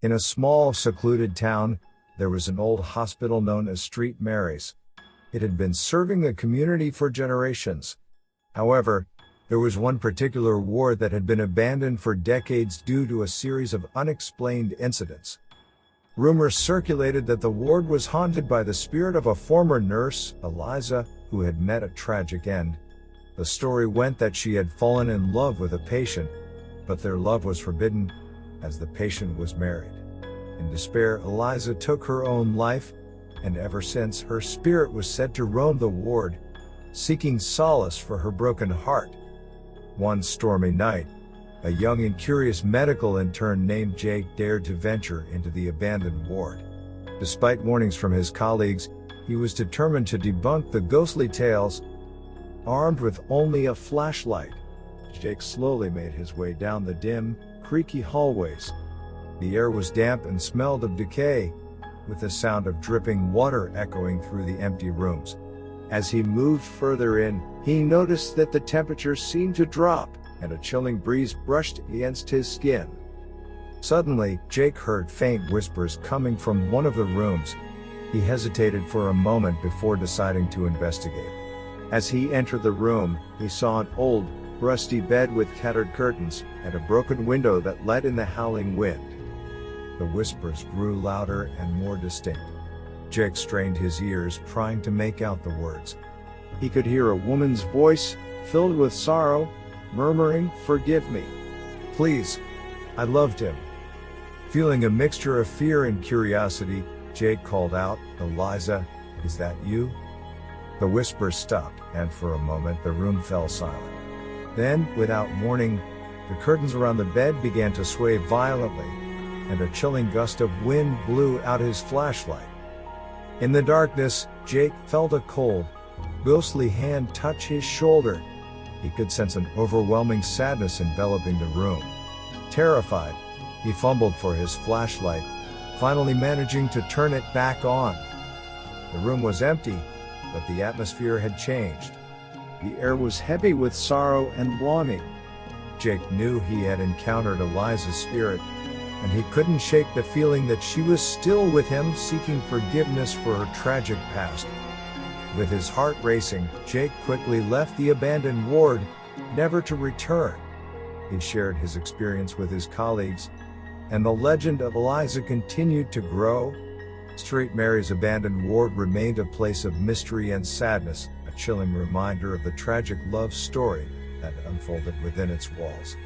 In a small, secluded town, there was an old hospital known as St. Mary's. It had been serving the community for generations. However, there was one particular ward that had been abandoned for decades due to a series of unexplained incidents. Rumors circulated that the ward was haunted by the spirit of a former nurse, Eliza, who had met a tragic end. The story went that she had fallen in love with a patient, but their love was forbidden, as the patient was married. In despair, Eliza took her own life, and ever since, her spirit was said to roam the ward, seeking solace for her broken heart. One stormy night, a young and curious medical intern named Jake dared to venture into the abandoned ward. Despite warnings from his colleagues, he was determined to debunk the ghostly tales. Armed with only a flashlight, Jake slowly made his way down the dim, creaky hallways. The air was damp and smelled of decay, with the sound of dripping water echoing through the empty rooms. As he moved further in, he noticed that the temperature seemed to drop, and a chilling breeze brushed against his skin. Suddenly, Jake heard faint whispers coming from one of the rooms. He hesitated for a moment before deciding to investigate. As he entered the room, he saw an old, rusty bed with tattered curtains, and a broken window that let in the howling wind. The whispers grew louder and more distinct. Jake strained his ears, trying to make out the words. He could hear a woman's voice, filled with sorrow, murmuring, "Forgive me. Please. I loved him." Feeling a mixture of fear and curiosity, Jake called out, "Eliza, is that you?" The whispers stopped, and for a moment the room fell silent. Then, without warning, the curtains around the bed began to sway violently, and a chilling gust of wind blew out his flashlight. In the darkness, Jake felt a cold, ghostly hand touch his shoulder. He could sense an overwhelming sadness enveloping the room. Terrified, he fumbled for his flashlight, finally managing to turn it back on. The room was empty, but the atmosphere had changed. The air was heavy with sorrow and longing. Jake knew he had encountered Eliza's spirit, and he couldn't shake the feeling that she was still with him, seeking forgiveness for her tragic past. With his heart racing, Jake quickly left the abandoned ward, never to return. He shared his experience with his colleagues, and the legend of Eliza continued to grow. St. Mary's abandoned ward remained a place of mystery and sadness, a chilling reminder of the tragic love story that unfolded within its walls.